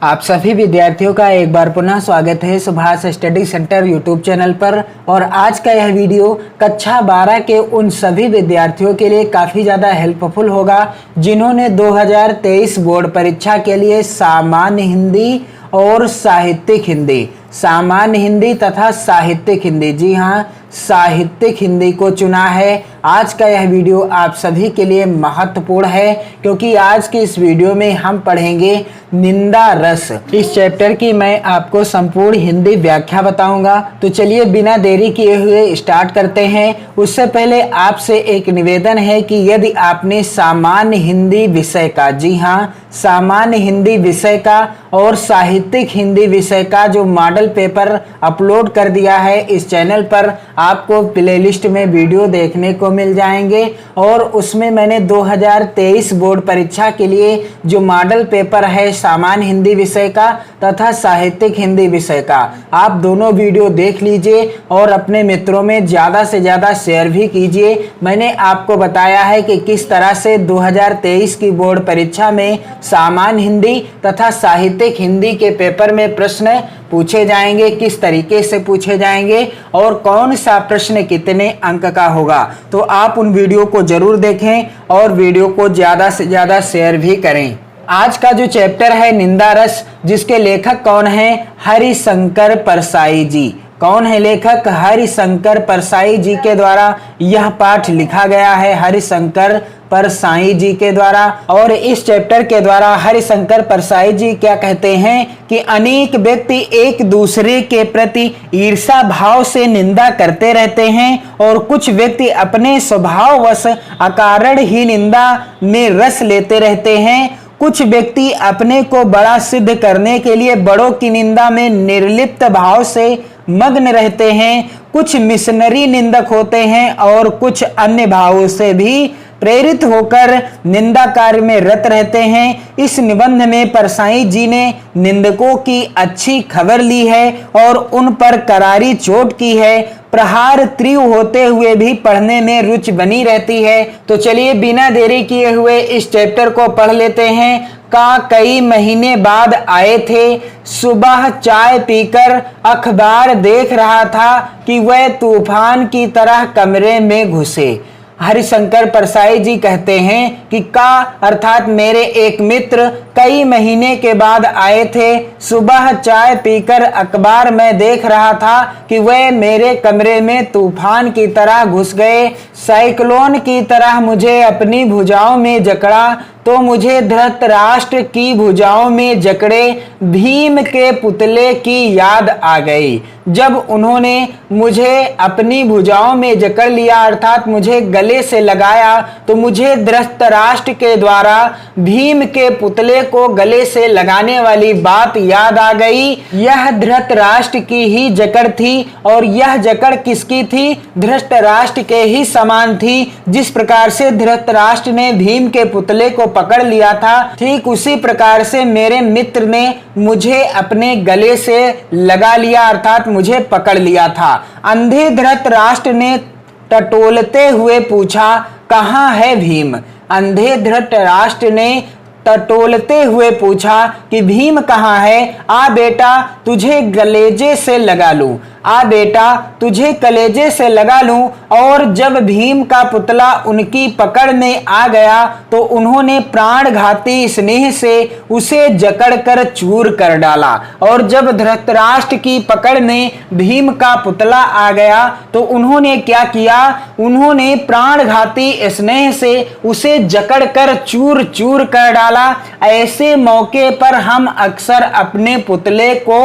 आप सभी विद्यार्थियों का एक बार पुनः स्वागत है Subhash study centre YouTube channel पर। और आज का यह वीडियो कक्षा 12 के उन सभी विद्यार्थियों के लिए काफ़ी ज़्यादा हेल्पफुल होगा जिन्होंने 2023 बोर्ड परीक्षा के लिए सामान्य हिंदी और साहित्यिक हिंदी, सामान्य हिंदी तथा साहित्यिक हिंदी, जी हाँ साहित्यिक हिंदी को चुना है। आज का यह वीडियो आप सभी के लिए महत्वपूर्ण है क्योंकि आज की इस वीडियो में हम पढ़ेंगे निंदा रस। इस चैप्टर की मैं आपको संपूर्ण हिंदी व्याख्या बताऊंगा। तो चलिए बिना देरी किए हुए स्टार्ट करते हैं। उससे पहले आपसे एक निवेदन है कि यदि आपने सामान्य हिंदी विषय का, जी हाँ सामान्य हिंदी विषय का और साहित्यिक हिंदी विषय का जो मॉडल पेपर अपलोड कर दिया है इस चैनल पर, आपको प्लेलिस्ट में वीडियो देखने को मिल जाएंगे। और उसमें मैंने 2023 बोर्ड परीक्षा के लिए जो मॉडल पेपर है सामान्य हिंदी विषय का तथा साहित्यिक हिंदी विषय का, आप दोनों वीडियो देख लीजिए और अपने मित्रों में ज़्यादा से ज़्यादा शेयर भी कीजिए। मैंने आपको बताया है कि किस तरह से 2023 की बोर्ड परीक्षा में सामान्य हिंदी तथा साहित्यिक हिंदी के पेपर में प्रश्न पूछे जाएंगे, किस तरीके से पूछे जाएंगे और कौन सा प्रश्न कितने अंक का होगा। तो आप उन वीडियो को जरूर देखें और वीडियो को ज़्यादा से ज़्यादा शेयर भी करें। आज का जो चैप्टर है निंदा रस, जिसके लेखक कौन है, हरिशंकर परसाई जी। कौन है लेखक, हरिशंकर परसाई जी के द्वारा यह पाठ लिखा गया है, हरिशंकर परसाई जी के द्वारा। और इस चैप्टर के द्वारा हरिशंकर परसाई जी क्या कहते हैं कि अनेक व्यक्ति एक दूसरे के प्रति ईर्षा भाव से निंदा करते रहते हैं और कुछ व्यक्ति अपने स्वभाववश अकारण ही निंदा में रस लेते रहते हैं। कुछ व्यक्ति अपने को बड़ा सिद्ध करने के लिए बड़ों की निंदा में निर्लिप्त भाव से मग्न रहते हैं। कुछ मिशनरी निंदक होते हैं और कुछ अन्य भावों से भी प्रेरित होकर निंदा कार्य में रत रहते हैं। इस निबंध में परसाई जी ने निंदकों की अच्छी खबर ली है और उन पर करारी चोट की है। प्रहार तीव्र होते हुए भी पढ़ने में रुचि बनी रहती है। तो चलिए बिना देरी किए हुए इस चैप्टर को पढ़ लेते हैं। कई महीने बाद आए थे, सुबह चाय पीकर अखबार देख रहा था कि वह तूफान की तरह कमरे में घुसे। हरिशंकर परसाई जी कहते हैं कि अर्थात मेरे एक मित्र कई महीने के बाद आए थे, सुबह चाय पीकर अखबार में देख रहा था कि वह मेरे कमरे में तूफान की तरह घुस गए। साइक्लोन की तरह मुझे अपनी भुजाओं में जकड़ा तो मुझे धृतराष्ट्र की भुजाओं में जकड़े भीम के पुतले की याद आ गई। जब उन्होंने मुझे अपनी भुजाओं में जकड़ लिया अर्थात मुझे गले से लगाया तो मुझे धृतराष्ट्र के द्वारा भीम के पुतले को गले से लगाने वाली बात याद आ गई। यह धृतराष्ट्र की ही जकड़ थी और यह जकड़ किसकी थी, धृतराष्ट्र के ही समान थी। जिस प्रकार से धृतराष्ट्र ने भीम के पुतले को पकड़ लिया था, ठीक उसी प्रकार से मेरे मित्र ने मुझे अपने गले से लगा लिया अर्थात मुझे पकड़ लिया था। अंधे धृतराष्ट्र ने टटोलते हुए पूछा, कहाँ है भीम? अंधे धृतराष्ट्र ने टटोलते हुए पूछा कि भीम कहाँ है? आ बेटा तुझे गलेजे से लगा लूं, आ बेटा तुझे कलेजे से लगा लूं। और जब भीम का पुतला उनकी पकड़ में आ गया तो उन्होंने प्राणघाती स्नेह से उसे जकड़कर चूर कर डाला। और जब धृतराष्ट्र की पकड़ में भीम का पुतला आ गया तो उन्होंने क्या किया, उन्होंने प्राणघाती स्नेह से उसे जकड़कर चूर चूर कर डाला। ऐसे मौके पर हम अक्सर अपने पुतले को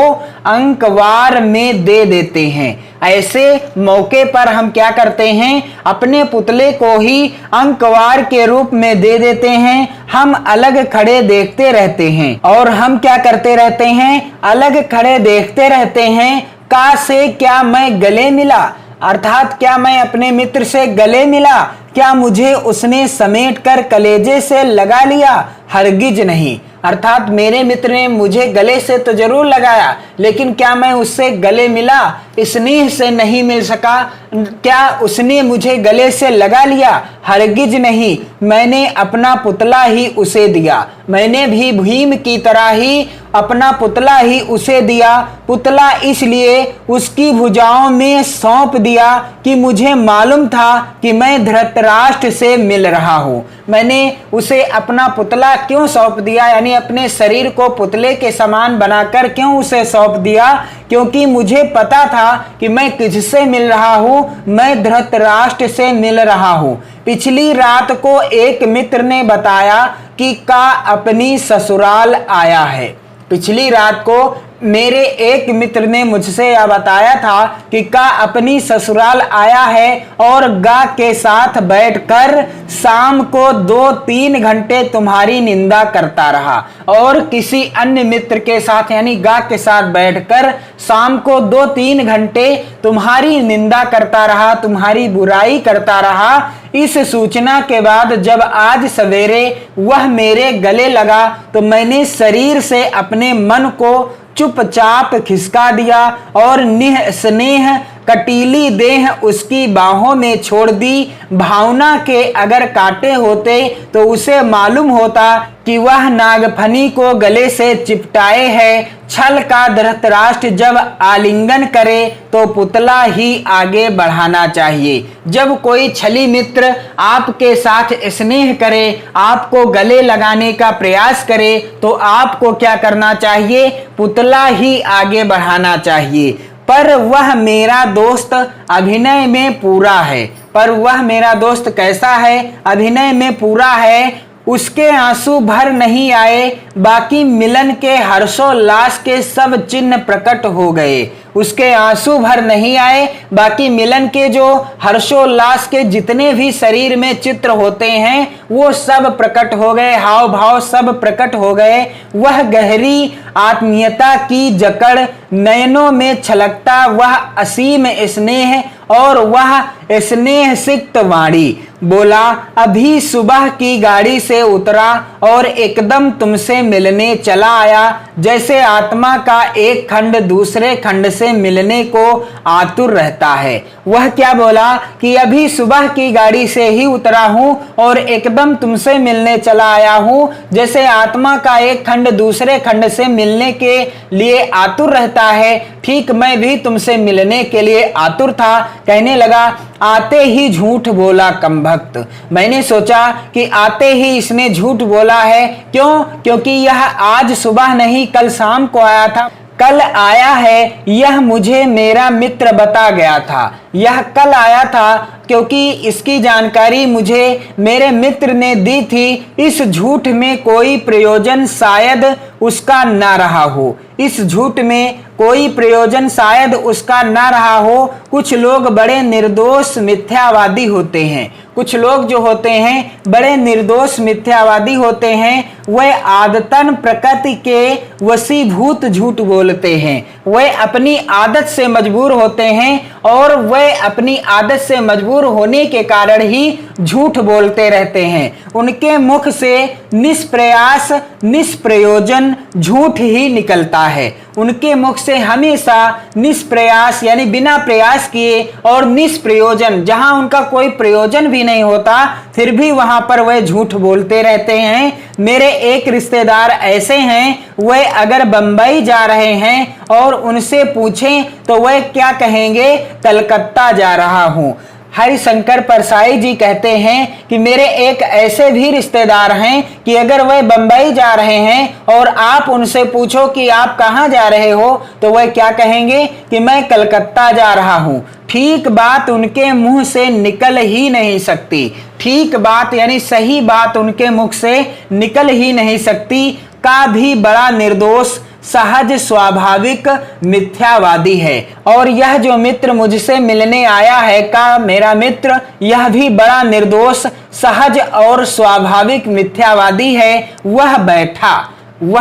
अंकवार में दे देते हैं। ऐसे मौके पर हम क्या करते हैं, अपने पुतले को ही अंकवार के रूप में दे देते हैं। हम अलग खड़े देखते रहते हैं और हम क्या करते रहते हैं, अलग खड़े देखते रहते हैं। से क्या मैं गले मिला अर्थात क्या मैं अपने मित्र से गले मिला, क्या मुझे उसने समेट कर कलेजे से लगा लिया? हरगिज नहीं। अर्थात मेरे मित्र ने मुझे गले से तो जरूर लगाया, लेकिन क्या मैं उससे गले मिला? स्नेह से नहीं मिल सका। क्या उसने मुझे गले से लगा लिया? हरगिज नहीं। मैंने अपना पुतला ही उसे दिया। मैंने भी भीम की तरह ही अपना पुतला ही उसे दिया। पुतला इसलिए उसकी भुजाओं में सौंप दिया कि मुझे मालूम था कि मैं धृतराष्ट्र से मिल रहा हूं। मैंने उसे अपना पुतला क्यों सौंप दिया, यानी अपने शरीर को पुतले के समान बनाकर क्यों उसे सौंप दिया? क्योंकि मुझे पता था कि मैं किससे मिल रहा हूं, मैं धृतराष्ट्र से मिल रहा हूं। पिछली रात को एक मित्र ने बताया कि का अपनी ससुराल आया है। पिछली रात को मेरे एक मित्र ने मुझसे यह बताया था कि का अपनी ससुराल आया है और गा के साथ बैठकर शाम को 2-3 घंटे तुम्हारी निंदा करता रहा। और किसी अन्य मित्र के साथ यानी गा के साथ बैठकर शाम को 2-3 घंटे तुम्हारी निंदा करता रहा, तुम्हारी बुराई करता रहा। इस सूचना के बाद जब आज सवेरे वह मेरे गले लगा तो मैंने शरीर से अपने मन को चुपचाप खिसका दिया और निस्नेह कटीली देह उसकी बाहों में छोड़ दी। भावना के अगर कांटे होते तो उसे मालूम होता कि वह नागफनी को गले से चिपटाए है। छल का धृतराष्ट्र जब आलिंगन करे तो पुतला ही आगे बढ़ाना चाहिए। जब कोई छली मित्र आपके साथ स्नेह करे, आपको गले लगाने का प्रयास करे, तो आपको क्या करना चाहिए? पुतला ही आगे बढ़ाना चाहिए। पर वह मेरा दोस्त अभिनय में पूरा है। पर वह मेरा दोस्त कैसा है? अभिनय में पूरा है। उसके आंसू भर नहीं आए, बाकी मिलन के हर्षोल्लास के सब चिन्ह प्रकट हो गए। उसके आंसू भर नहीं आए, बाकी मिलन के जो हर्षोल्लास के जितने भी शरीर में चित्र होते हैं वो सब प्रकट हो गए, हाव भाव सब प्रकट हो गए। वह गहरी आत्मीयता की जकड़, नयनों में छलकता वह असीम स्नेह और वह स्नेह सिक्त वाणी। बोला, अभी सुबह की गाड़ी से उतरा और एकदम तुमसे मिलने चला आया। जैसे आत्मा का एक खंड दूसरे खंड से मिलने को आतुर रहता है। वह क्या बोला कि अभी सुबह की गाड़ी से ही उतरा हूं और एकदम तुमसे मिलने चला आया हूं। जैसे आत्मा का एक खंड दूसरे खंड से मिलने के लिए आतुर रहता है, ठीक मैं भी तुमसे मिलने के लिए आतुर था। कहने लगा, आते ही झूठ बोला कमबख्त। मैंने सोचा कि आते ही इसने झूठ बोला है। क्यों? क्योंकि यह आज सुबह नहीं कल शाम को आया था। कल आया है यह मुझे मेरा मित्र बता गया था। यह कल आया था क्योंकि इसकी जानकारी मुझे मेरे मित्र ने दी थी। इस झूठ में कोई प्रयोजन शायद उसका ना रहा हो। इस झूठ में कोई प्रयोजन शायद उसका ना रहा हो। कुछ लोग बड़े निर्दोष मिथ्यावादी होते हैं। कुछ लोग जो होते हैं बड़े निर्दोष मिथ्यावादी होते हैं। वह आदतन प्रकृति के वशीभूत झूठ बोलते हैं। वह अपनी आदत से मजबूर होते हैं और वह अपनी आदत से मजबूर होने के कारण ही झूठ बोलते रहते हैं। उनके मुख से निष्प्रयास निष्प्रयोजन झूठ ही निकलता है। उनके मुख से हमेशा निष्प्रयास यानी बिना प्रयास किए और निष्प्रयोजन, जहां उनका कोई प्रयोजन भी नहीं होता फिर भी वहां पर वह झूठ बोलते रहते हैं। मेरे एक रिश्तेदार ऐसे हैं, वह अगर बंबई जा रहे हैं और उनसे पूछें तो वह क्या कहेंगे? कलकत्ता जा रहा हूं। हरिशंकर परसाई जी कहते हैं कि मेरे एक ऐसे भी रिश्तेदार हैं कि अगर वह बंबई जा रहे हैं और आप उनसे पूछो कि आप कहां जा रहे हो तो वह क्या कहेंगे कि मैं कलकत्ता जा रहा हूं। ठीक बात उनके मुंह से निकल ही नहीं सकती। ठीक बात यानी सही बात उनके मुख से निकल ही नहीं सकती। का भी बड़ा निर्दोष सहज स्वाभाविक मिथ्यावादी है। और यह जो मित्र मुझसे मिलने आया है का मेरा मित्र, यह भी बड़ा निर्दोष सहज और स्वाभाविक मिथ्यावादी है। वह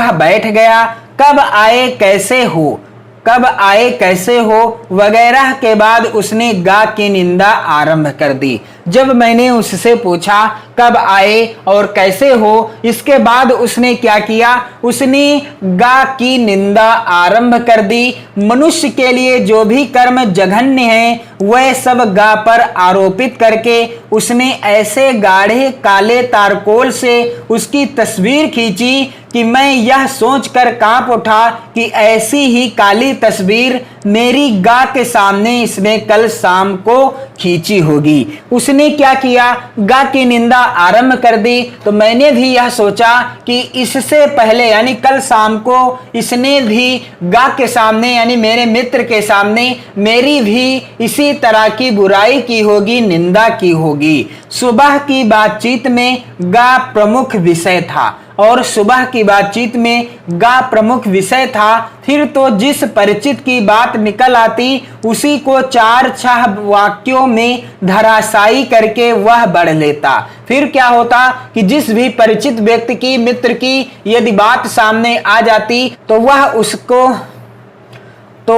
बैठ गया। कब आए कैसे हो, कब आए कैसे हो वगैरह के बाद उसने गा की निंदा आरंभ कर दी। जब मैंने उससे पूछा कब आए और कैसे हो, इसके बाद उसने क्या किया, उसने गा की निंदा आरंभ कर दी। मनुष्य के लिए जो भी कर्म जघन्य है वह सब गा पर आरोपित करके उसने ऐसे गाढ़े काले तारकोल से उसकी तस्वीर खींची कि मैं यह सोचकर कांप उठा कि ऐसी ही काली तस्वीर मेरी गा के सामने इसने कल शाम को खींची होगी। उसने क्या किया, गा की निंदा आरंभ कर दी। तो मैंने भी यह सोचा कि इससे पहले यानी कल शाम को इसने भी गा के सामने यानी मेरे मित्र के सामने मेरी भी इसी तरह की बुराई की होगी, निंदा की होगी। सुबह की बातचीत में गा प्रमुख विषय था और सुबह की बातचीत में गा प्रमुख विषय था। फिर तो जिस परिचित की बात निकल आती उसी को 4-6 वाक्यों में धराशायी करके वह बढ़ लेता। फिर क्या होता कि जिस भी परिचित व्यक्ति की, मित्र की यदि बात सामने आ जाती तो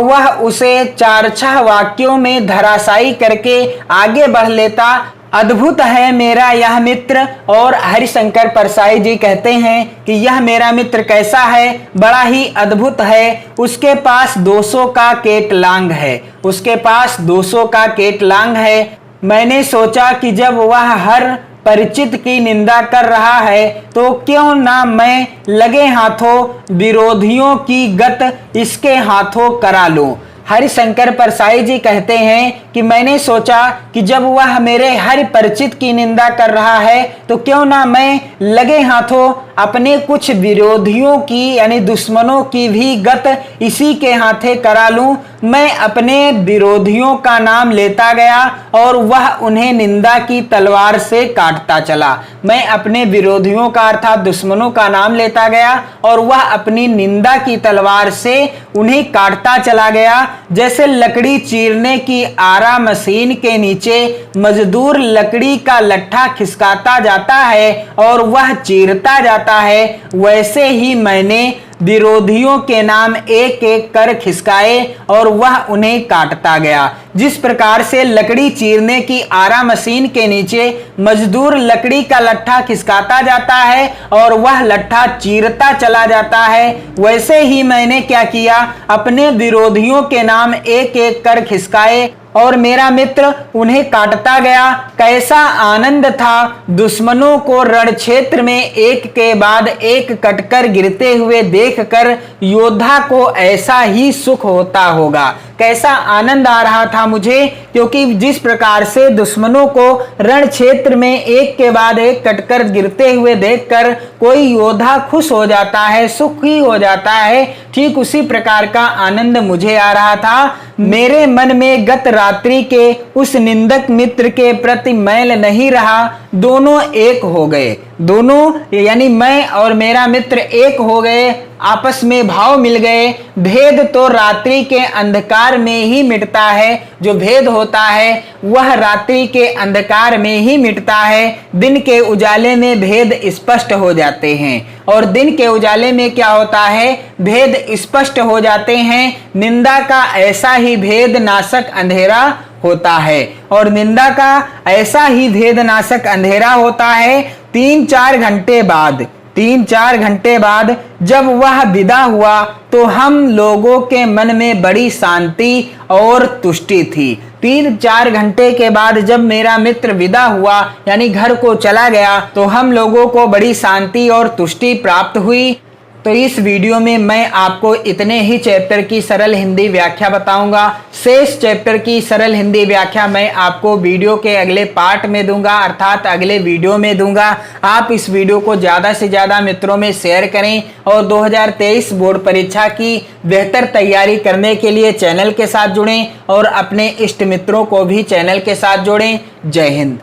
वह उसे 4-6 वाक्यों में धराशायी करके आगे बढ़ लेता। अद्भुत है मेरा यह मित्र। और हरिशंकर परसाई जी कहते हैं कि यह मेरा मित्र कैसा है, बड़ा ही अद्भुत है। उसके पास 200 का केटलांग है, उसके पास 200 का केटलांग है। मैंने सोचा कि जब वह हर परिचित की निंदा कर रहा है तो क्यों ना मैं लगे हाथों विरोधियों की गत इसके हाथों करा लूं। हरिशंकर परसाई जी कहते हैं कि मैंने सोचा कि जब वह मेरे हर परिचित की निंदा कर रहा है तो क्यों ना मैं लगे हाथों अपने कुछ विरोधियों की यानी दुश्मनों की भी गत इसी के हाथे करा लूं। मैं अपने विरोधियों का नाम लेता गया और वह उन्हें निंदा की तलवार से काटता चला। मैं अपने विरोधियों का अर्थात दुश्मनों का नाम लेता गया और वह अपनी निंदा की तलवार से उन्हें काटता चला गया। जैसे लकड़ी चीरने की आरा मशीन के नीचे मजदूर लकड़ी का लट्ठा खिसकाता जाता है और वह चीरता जाता है, वैसे ही मैंने विरोधियों के नाम एक एक कर खिसकाए और वह उन्हें काटता गया। जिस प्रकार से लकड़ी चीरने की आरा मशीन के नीचे मजदूर लकड़ी का लट्ठा खिसकाता जाता है और वह लट्ठा चीरता चला जाता है, वैसे ही मैंने क्या किया, अपने विरोधियों के नाम एक एक कर खिसकाए और मेरा मित्र उन्हें काटता गया। कैसा आनंद था दुश्मनों को रण क्षेत्र में एक के बाद एक कटकर गिरते हुए देखकर योद्धा को ऐसा ही सुख होता होगा। कैसा आनंद आ रहा था मुझे, क्योंकि जिस प्रकार से दुश्मनों को रण क्षेत्र में एक के बाद एक कटकर गिरते हुए देखकर कोई योद्धा खुश हो जाता है, सुखी हो जाता है, ठीक उसी प्रकार का आनंद मुझे आ रहा था। मेरे मन में गत रात्रि के उस निंदक मित्र के प्रति मैल नहीं रहा। दोनों एक हो गए, दोनों यानी मैं और मेरा मित्र एक हो गए, आपस में भाव मिल गए। भेद तो रात्रि के अंधकार में ही मिटता है, जो भेद होता है वह रात्रि के अंधकार में ही मिटता है। दिन के उजाले में भेद स्पष्ट हो जाते हैं और दिन के उजाले में क्या होता है, भेद स्पष्ट हो जाते हैं। निंदा का ऐसा ही भेद नाशक अंधेरा होता है और निंदा का ऐसा ही भेदनाशक अंधेरा होता है। 3-4 घंटे बाद जब वह विदा हुआ तो हम लोगों के मन में बड़ी शांति और तुष्टि थी। 3-4 घंटे के बाद जब मेरा मित्र विदा हुआ यानी घर को चला गया तो हम लोगों को बड़ी शांति और तुष्टि प्राप्त हुई। तो इस वीडियो में मैं आपको इतने ही चैप्टर की सरल हिंदी व्याख्या बताऊंगा। शेष चैप्टर की सरल हिंदी व्याख्या मैं आपको वीडियो के अगले पार्ट में दूंगा, अर्थात अगले वीडियो में दूंगा। आप इस वीडियो को ज़्यादा से ज़्यादा मित्रों में शेयर करें और 2023 बोर्ड परीक्षा की बेहतर तैयारी करने के लिए चैनल के साथ जुड़ें और अपने इष्ट मित्रों को भी चैनल के साथ जोड़ें। जय हिंद।